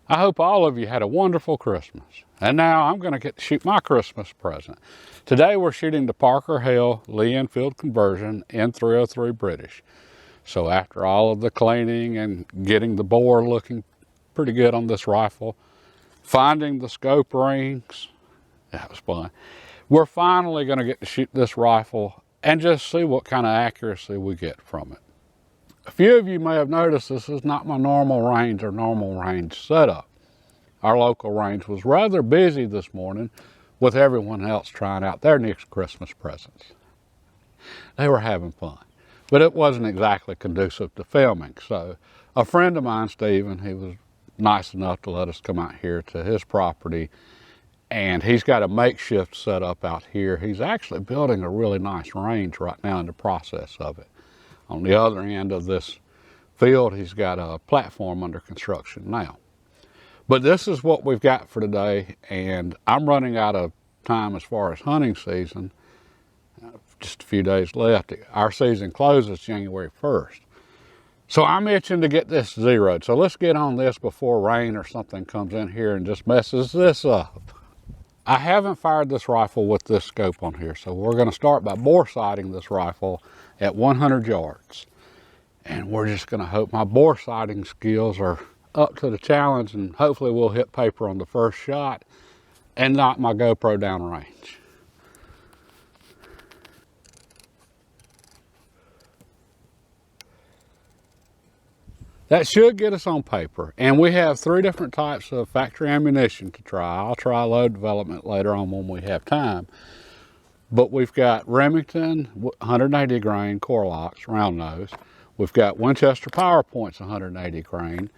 I hope all of you had a wonderful Christmas. And now I'm going to get to shoot my Christmas present. Today we're shooting the Parker Hale Lee Enfield conversion in 303 British. So after all of the cleaning and getting the bore looking pretty good on this rifle, finding the scope rings, that was fun. We're finally going to get to shoot this rifle and just see what kind of accuracy we get from it. A few of you may have noticed this is not my normal range or normal range setup. Our local range was rather busy this morning with everyone else trying out their next Christmas presents. They were having fun, but it wasn't exactly conducive to filming. So a friend of mine, Stephen, he was nice enough to let us come out here to his property, and he's got a makeshift setup out here. He's actually building a really nice range right now in the process of it. On the other end of this field, he's got a platform under construction now. But this is what we've got for today, and I'm running out of time as far as hunting season. Just a few days left. Our season closes January 1st. So I'm itching to get this zeroed. So let's get on this before rain or something comes in here and just messes this up. I haven't fired this rifle with this scope on here, so we're going to start by bore sighting this rifle at 100 yards. And we're just going to hope my bore sighting skills are up to the challenge, and hopefully we'll hit paper on the first shot and knock my GoPro downrange. That should get us on paper, and we have 3 different types of factory ammunition to try. I'll try load development later on when we have time. But we've got Remington 180 grain core locks, round nose. We've got Winchester Power Points 180 grain,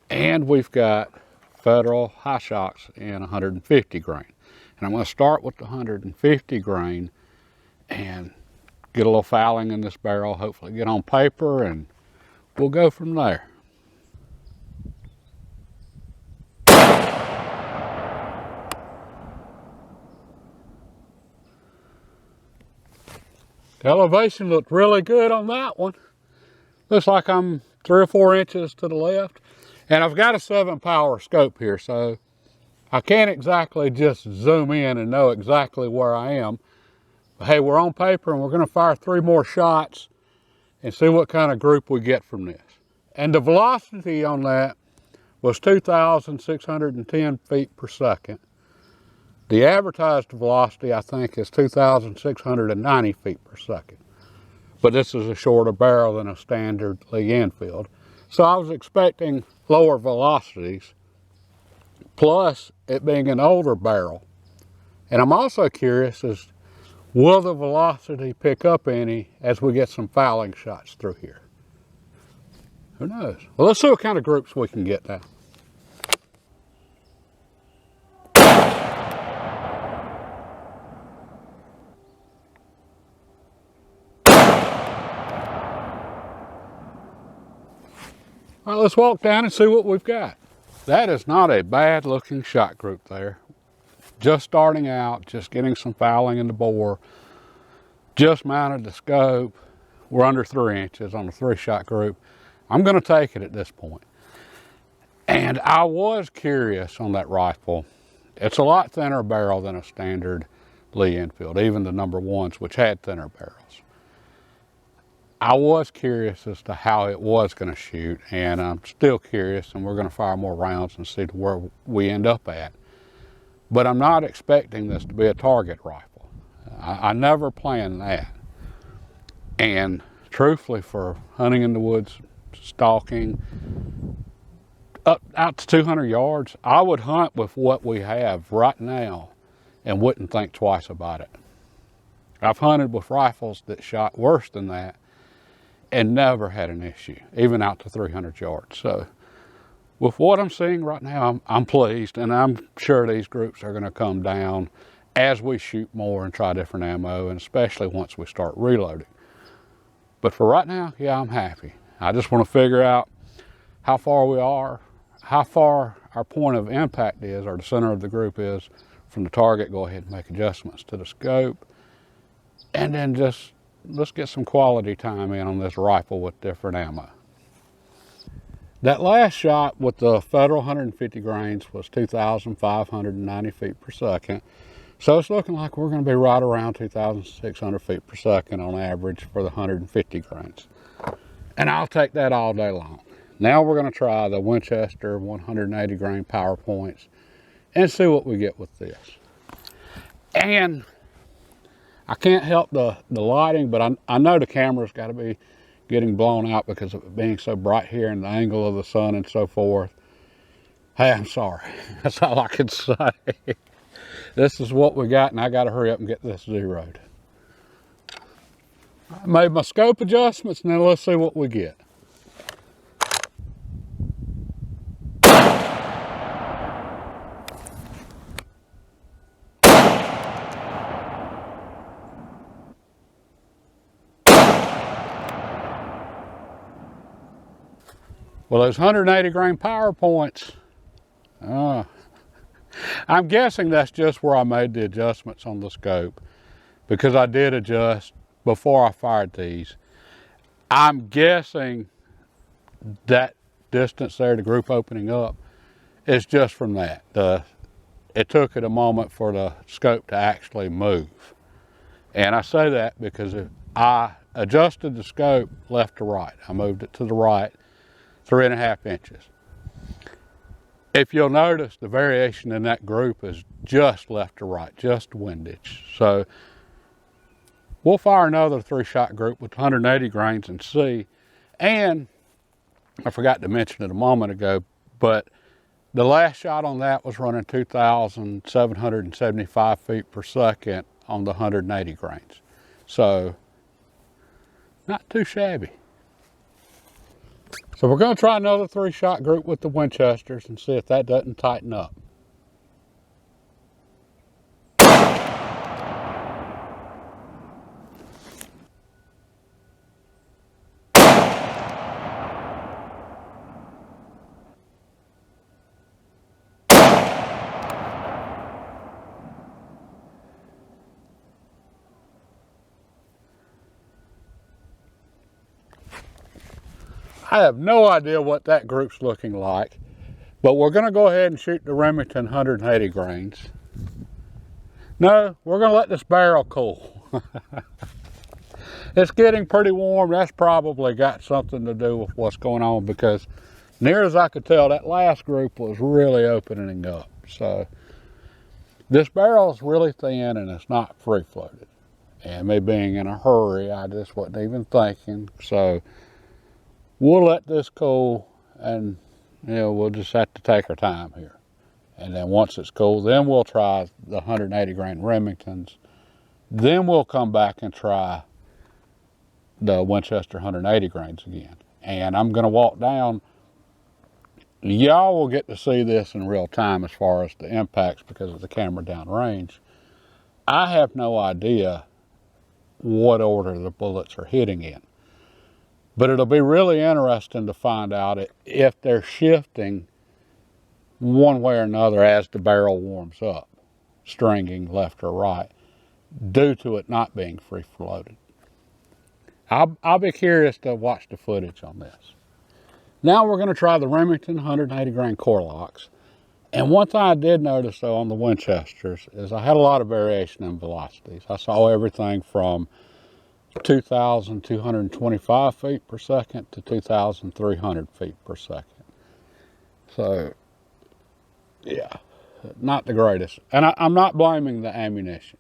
and we've got Federal High Shocks in 150 grain. And I'm going to start with the 150 grain and get a little fouling in this barrel, hopefully get on paper, and we'll go from there. The elevation looked really good on that one. Looks like I'm 3 or 4 inches to the left. And I've got a 7 power scope here, so I can't exactly just zoom in and know exactly where I am. But hey, we're on paper and we're gonna fire 3 more shots and see what kind of group we get from this. And the velocity on that was 2,610 feet per second. The advertised velocity, I think, is 2,690 feet per second. But this is a shorter barrel than a standard Lee Enfield. So I was expecting lower velocities, plus it being an older barrel. And I'm also curious as, will the velocity pick up any as we get some fouling shots through here? Who knows? Well, let's see what kind of groups we can get now. All right, let's walk down and see what we've got. That is not a bad looking shot group there. Just starting out, just getting some fouling in the bore. Just mounted the scope. We're under 3 inches on a 3-shot group. I'm gonna take it at this point. And I was curious on that rifle. It's a lot thinner barrel than a standard Lee Enfield, even the number 1s, which had thinner barrels. I was curious as to how it was going to shoot, and I'm still curious, and we're going to fire more rounds and see where we end up at. But I'm not expecting this to be a target rifle. I never planned that. And truthfully, for hunting in the woods, stalking, out to 200 yards, I would hunt with what we have right now and wouldn't think twice about it. I've hunted with rifles that shot worse than that and never had an issue, even out to 300 yards. So with what I'm seeing right now, I'm pleased, and I'm sure these groups are gonna come down as we shoot more and try different ammo, and especially once we start reloading. But for right now, yeah, I'm happy. I just wanna figure out how far we are, how far our point of impact is, or the center of the group is from the target, go ahead and make adjustments to the scope, and then just let's get some quality time in on this rifle with different ammo. That last shot with the Federal 150 grains was 2,590 feet per second. So it's looking like we're going to be right around 2,600 feet per second on average for the 150 grains. And I'll take that all day long. Now we're going to try the Winchester 180 grain power points and see what we get with this. And I can't help the lighting, but I know the camera's got to be getting blown out because of it being so bright here and the angle of the sun and so forth. Hey, I'm sorry. That's all I can say. This is what we got, and I got to hurry up and get this zeroed. I made my scope adjustments, and then let's see what we get. Well, those 180 grain power points, I'm guessing that's just where I made the adjustments on the scope, because I did adjust before I fired these. I'm guessing that distance there, the group opening up, is just from that. It took it a moment for the scope to actually move. And I say that because if I adjusted the scope left to right. I moved it to the right 3.5 inches. If you'll notice, the variation in that group is just left to right, just windage. So we'll fire another 3-shot group with 180 grains and see. And I forgot to mention it a moment ago, but the last shot on that was running 2,775 feet per second on the 180 grains. So not too shabby. So we're going to try another 3-shot group with the Winchesters and see if that doesn't tighten up. I have no idea what that group's looking like, but we're going to go ahead and shoot the Remington 180 grains. No, we're going to let this barrel cool. It's getting pretty warm. That's probably got something to do with what's going on, because near as I could tell, that last group was really opening up. So this barrel is really thin and it's not free floated. And me being in a hurry, I just wasn't even thinking. So we'll let this cool, and we'll just have to take our time here. And then once it's cool, then we'll try the 180 grain Remingtons. Then we'll come back and try the Winchester 180 grains again. And I'm going to walk down. Y'all will get to see this in real time as far as the impacts because of the camera downrange. I have no idea what order the bullets are hitting in. But it'll be really interesting to find out if they're shifting one way or another as the barrel warms up, stringing left or right, due to it not being free floated. I'll be curious to watch the footage on this. Now we're going to try the Remington 180 grain core locks. And one thing I did notice though on the Winchesters is I had a lot of variation in velocities. I saw everything from 2,225 feet per second to 2,300 feet per second. So, yeah, not the greatest. And I'm not blaming the ammunition.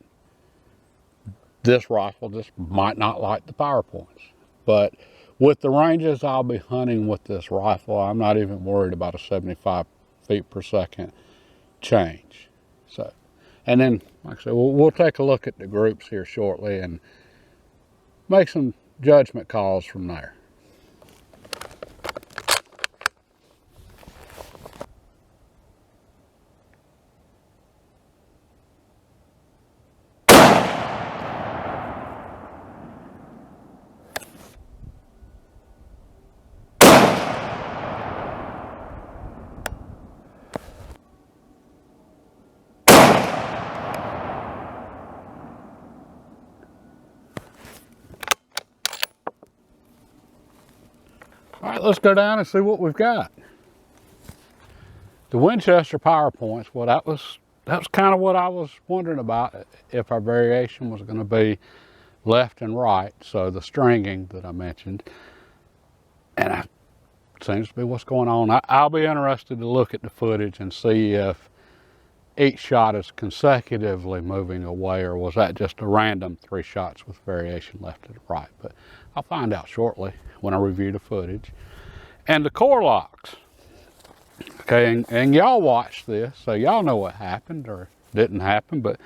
This rifle just might not like the power points. But with the ranges I'll be hunting with this rifle, I'm not even worried about a 75 feet per second change. So, and then, like I said, we'll take a look at the groups here shortly and make some judgment calls from there. All right, let's go down and see what we've got. The Winchester power points, well, that was kind of what I was wondering about, if our variation was going to be left and right. So the stringing that I mentioned, and it seems to be what's going on. I'll be interested to look at the footage and see if each shot is consecutively moving away, or was that just a random 3 shots with variation left and right. But I'll find out shortly when I review the footage. And the core locks. Okay, and y'all watched this, so y'all know what happened or didn't happen, but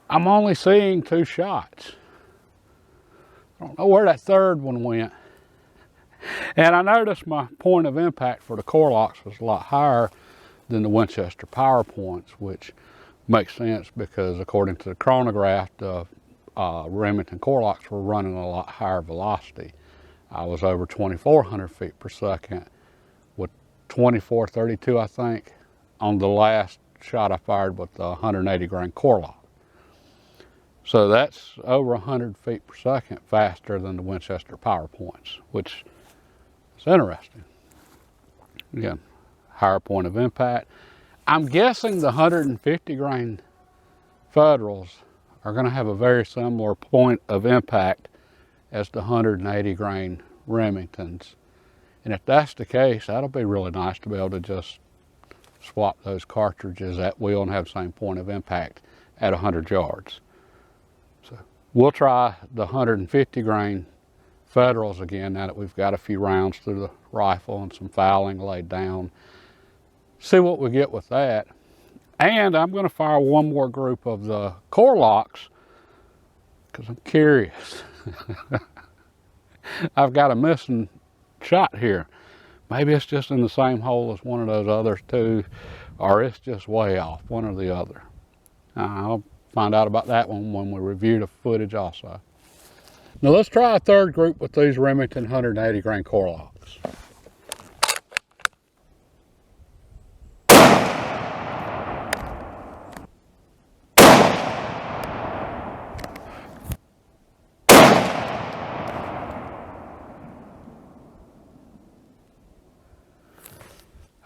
I'm only seeing 2 shots. I don't know where that third one went. And I noticed my point of impact for the core locks was a lot higher than the Winchester power points, which makes sense because according to the chronograph, the Remington core locks were running a lot higher velocity. I was over 2,400 feet per second with 2432, I think, on the last shot I fired with the 180 grain core lock. So that's over 100 feet per second faster than the Winchester power points, which is interesting. Again, higher point of impact. I'm guessing the 150 grain Federals are going to have a very similar point of impact as the 180 grain Remingtons. And if that's the case, that'll be really nice to be able to just swap those cartridges at will and have the same point of impact at 100 yards. So we'll try the 150 grain Federals again now that we've got a few rounds through the rifle and some fouling laid down. See what we get with that. And I'm going to fire one more group of the core locks because I'm curious. I've got a missing shot here. Maybe it's just in the same hole as one of those others too, or it's just way off, one or the other. I'll find out about that one when we review the footage also. Now let's try a third group with these Remington 180 grain core locks.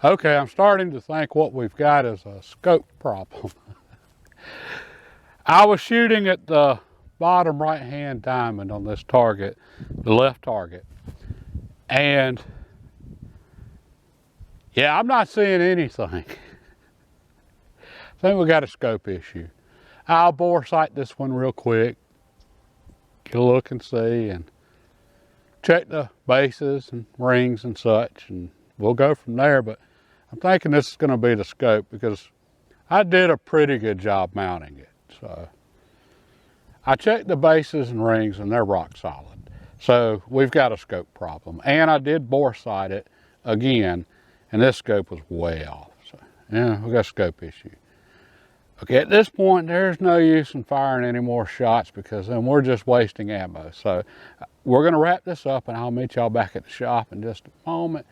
Okay, I'm starting to think what we've got is a scope problem. I was shooting at the bottom right-hand diamond on this target, the left target, and yeah, I'm not seeing anything. I think we got a scope issue. I'll bore sight this one real quick, get a look and see, and check the bases and rings and such, and we'll go from there. But I'm thinking this is going to be the scope because I did a pretty good job mounting it. So I checked the bases and rings and they're rock solid. So we've got a scope problem. And I did bore sight it again, and this scope was way off. So yeah, we got a scope issue. Okay, at this point, there's no use in firing any more shots because then we're just wasting ammo. So we're going to wrap this up and I'll meet y'all back at the shop in just a moment.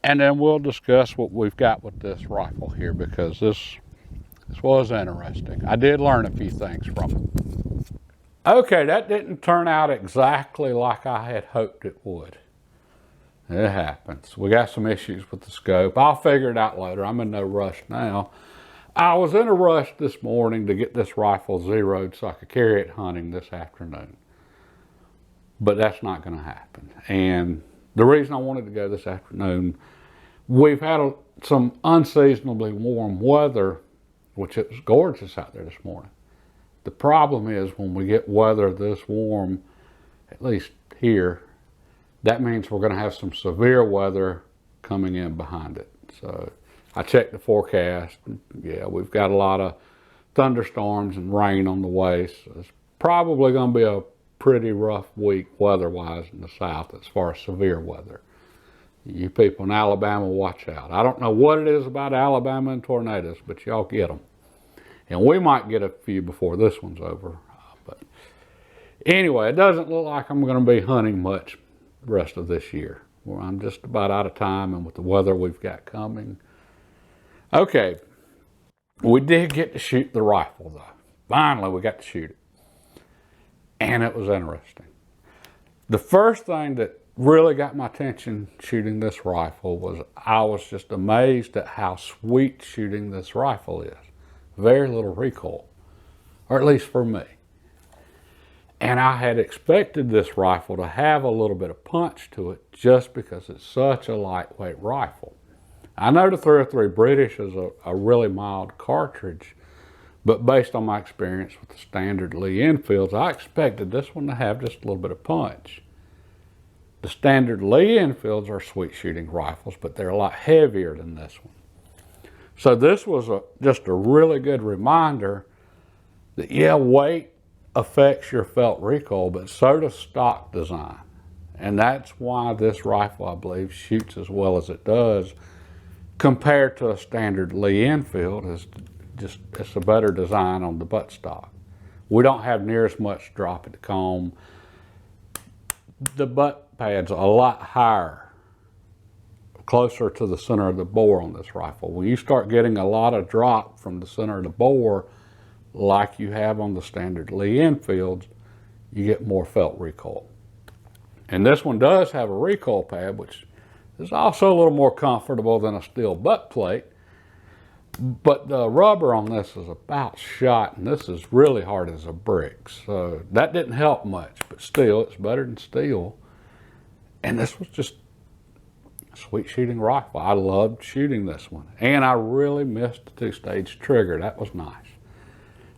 And then we'll discuss what we've got with this rifle here because this was interesting. I did learn a few things from it. Okay, that didn't turn out exactly like I had hoped it would. It happens. We got some issues with the scope. I'll figure it out later. I'm in no rush now. I was in a rush this morning to get this rifle zeroed so I could carry it hunting this afternoon. But that's not going to happen. And the reason I wanted to go this afternoon, we've had some unseasonably warm weather, which it was gorgeous out there this morning. The problem is when we get weather this warm, at least here, that means we're going to have some severe weather coming in behind it. So I checked the forecast. Yeah, we've got a lot of thunderstorms and rain on the way. So it's probably going to be a pretty rough week weather-wise in the south as far as severe weather. You people in Alabama, watch out. I don't know what it is about Alabama and tornadoes, but y'all get them. And we might get a few before this one's over. But anyway, it doesn't look like I'm going to be hunting much the rest of this year. Well, I'm just about out of time, and with the weather we've got coming. Okay, we did get to shoot the rifle, though. Finally, we got to shoot it. And it was interesting. The first thing that really got my attention shooting this rifle was I was just amazed at how sweet shooting this rifle is. Very little recoil, or at least for me. And I had expected this rifle to have a little bit of punch to it just because it's such a lightweight rifle. I know the 303 British is a really mild cartridge, but based on my experience with the standard Lee Enfields, I expected this one to have just a little bit of punch. The standard Lee Enfields are sweet shooting rifles, but they're a lot heavier than this one. So this was just a really good reminder that, yeah, weight affects your felt recoil, but so does stock design. And that's why this rifle, I believe, shoots as well as it does compared to a standard Lee Enfield. It's a better design on the buttstock. We don't have near as much drop at the comb. The butt pad's a lot higher, closer to the center of the bore on this rifle. When you start getting a lot of drop from the center of the bore, like you have on the standard Lee Enfields, you get more felt recoil. And this one does have a recoil pad, which is also a little more comfortable than a steel butt plate. But the rubber on this is about shot, and this is really hard as a brick. So that didn't help much, but still, it's better than steel. And this was just a sweet shooting rifle. I loved shooting this one. And I really missed the two-stage trigger. That was nice.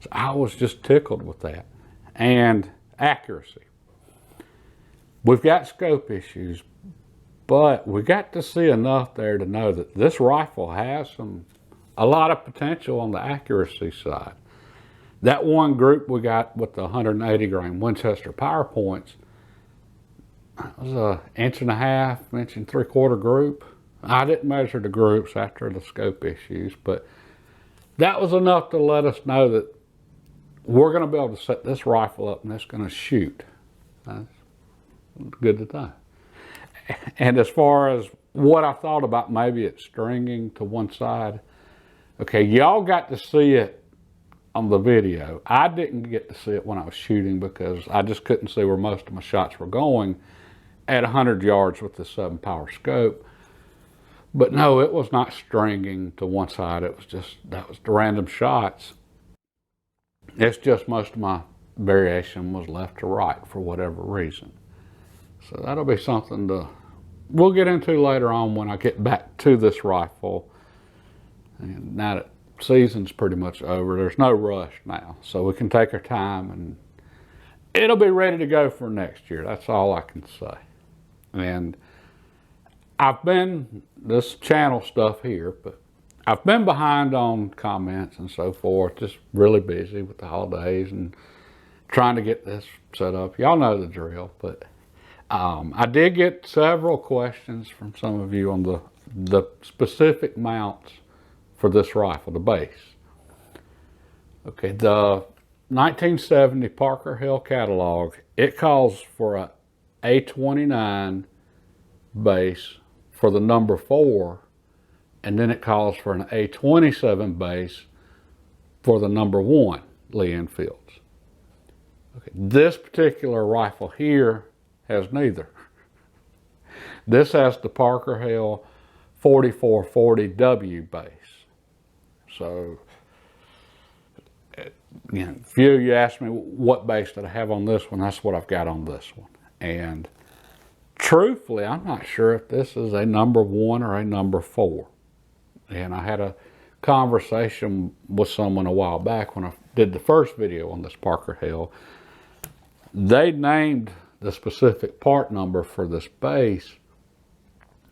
So I was just tickled with that. And accuracy. We've got scope issues, but we got to see enough there to know that this rifle has a lot of potential on the accuracy side. That one group we got with the 180 grain Winchester power points, it was an 1.5 1.75 inch group. I didn't measure the groups after the scope issues, but that was enough to let us know that we're going to be able to set this rifle up and it's going to shoot. That's good to know. And as far as what I thought about maybe it stringing to one side, okay, y'all got to see it on the video. I didn't get to see it when I was shooting because I just couldn't see where most of my shots were going at 100 yards with the 7-power scope. But no, it was not stringing to one side. It was just, that was the random shots. It's just most of my variation was left to right for whatever reason. So that'll be something we'll get into later on when I get back to this rifle. And now that season's pretty much over, there's no rush now. So we can take our time and it'll be ready to go for next year. That's all I can say. And this channel stuff here, but I've been behind on comments and so forth, just really busy with the holidays and trying to get this set up. Y'all know the drill, but I did get several questions from some of you on the specific mounts for this rifle, the base. Okay, the 1970 Parker Hale catalog, it calls for a A29 base for the number 4, and then it calls for an A27 base for the number 1 Lee Enfields. Okay, this particular rifle here has neither. This has the Parker Hale 4440W base. So, you know, if you ask me what base did I have on this one, that's what I've got on this one. And truthfully, I'm not sure if this is a number 1 or a number 4. And I had a conversation with someone a while back when I did the first video on this Parker Hale. They named the specific part number for this base.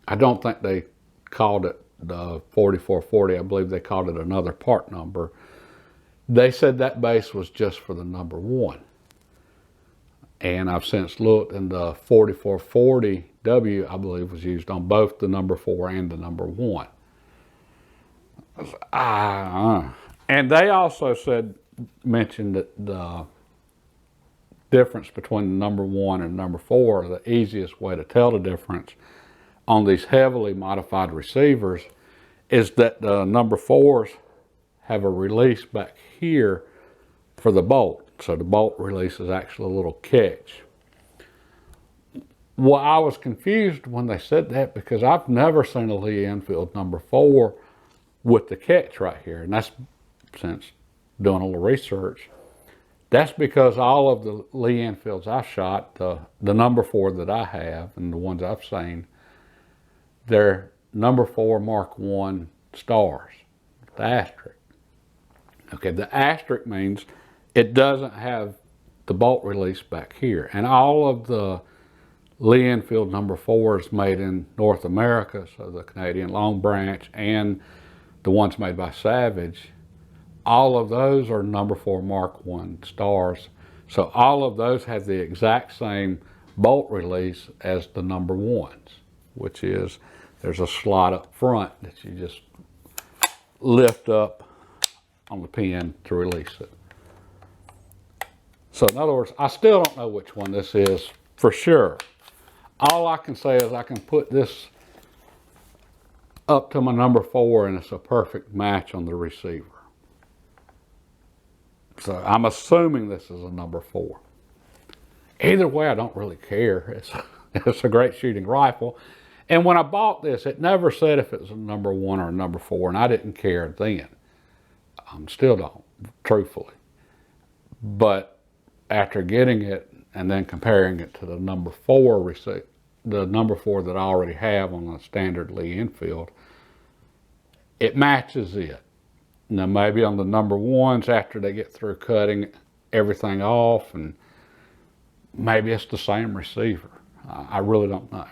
I don't think they called it the 4440. I believe they called it another part number. They said that base was just for the number 1. And I've since looked, and the 4440W, I believe, was used on both the number 4 and the number 1. And they also mentioned that the difference between the number 1 and number 4, the easiest way to tell the difference on these heavily modified receivers is that the number 4s have a release back here for the bolt. So the bolt release is actually a little catch. Well, I was confused when they said that because I've never seen a Lee Enfield number 4 with the catch right here. And that's since doing a little research. That's because all of the Lee Enfields I shot, the number 4 that I have and the ones I've seen, they're number 4 Mark 1 stars, the asterisk. Okay, the asterisk means it doesn't have the bolt release back here. And all of the Lee Enfield number 4s made in North America, so the Canadian Long Branch and the ones made by Savage, all of those are number 4 Mark 1 stars. So all of those have the exact same bolt release as the number 1s, which is there's a slot up front that you just lift up on the pin to release it. So in other words, I still don't know which one this is for sure. All I can say is I can put this up to my number 4 and it's a perfect match on the receiver. So I'm assuming this is a number 4. Either way, I don't really care. It's a great shooting rifle. And when I bought this, it never said if it was a number 1 or a number 4, and I didn't care then. Still don't, truthfully. But after getting it and then comparing it to the number 4 receipt, the number 4 that I already have on the standard Lee Enfield, it matches it. Now maybe on the number 1s, after they get through cutting everything off, and maybe it's the same receiver. I really don't know.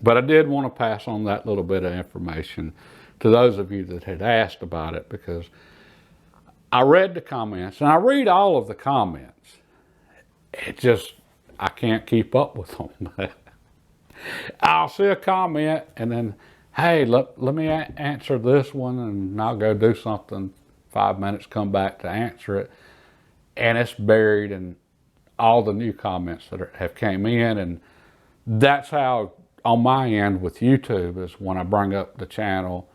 But I did want to pass on that little bit of information to those of you that had asked about it, because I read the comments, and I read all of the comments. It just, I can't keep up with them. I'll see a comment and then, hey, let me answer this one, and I'll go do something, 5 minutes, come back to answer it, and it's buried in all the new comments that have came in. And that's how on my end with YouTube is when I bring up the channel,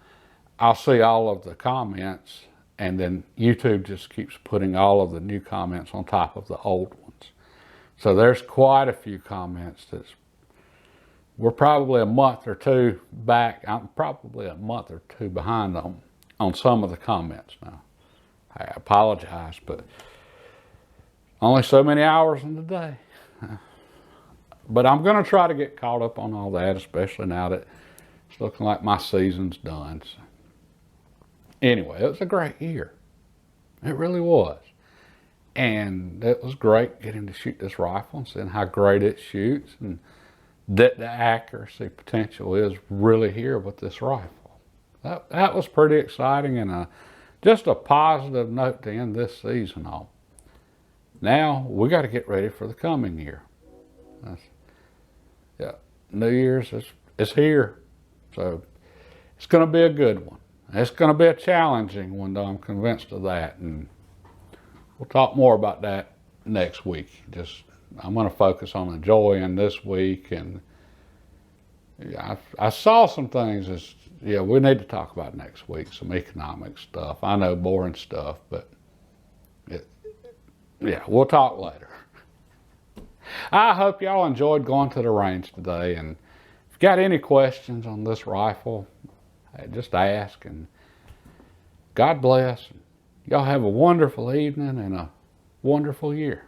I'll see all of the comments, and then YouTube just keeps putting all of the new comments on top of the old ones. So there's quite a few comments we're probably a month or two back. I'm probably a month or two behind on some of the comments now. I apologize, but only so many hours in the day. But I'm going to try to get caught up on all that, especially now that it's looking like my season's done. So anyway, it was a great year. It really was. And it was great getting to shoot this rifle and seeing how great it shoots, and that the accuracy potential is really here with this rifle. That was pretty exciting, and just a positive note to end this season on. Now we got to get ready for the coming year. Yeah, New Year's is here, so it's going to be a good one. It's going to be a challenging one, though, I'm convinced of that, and we'll talk more about that next week. I'm going to focus on enjoying this week, and yeah, I saw some things we need to talk about next week, some economic stuff. I know, boring stuff, but we'll talk later. I hope y'all enjoyed going to the range today, and if you got any questions on this rifle, just ask, and God bless. Y'all have a wonderful evening and a wonderful year.